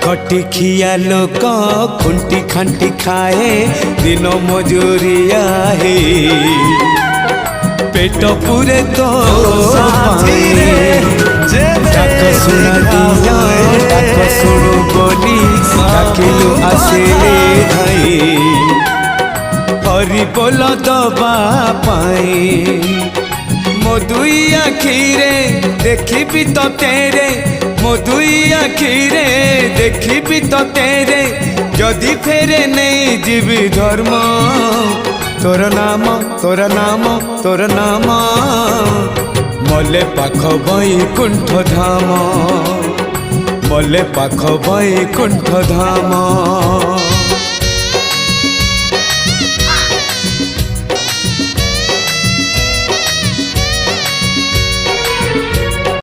खटी खिया लोक खुंटी खांटी खाए दिन मजूरिया है पेट पूरे तो डाक सुना दिया डाक सुनु बोली डाकिलु आसिले धाई हरि बोल दबा पाई मो दुई आखिरे देखी तो तेरे मो दुई आखिरे देखी तो तेरे जदि फेरे नहीं जीवी धर्म तोर नाम तोर नाम तोर नाम मले पाख बैकुंठ धाम मले पाख बैकुंठ धाम।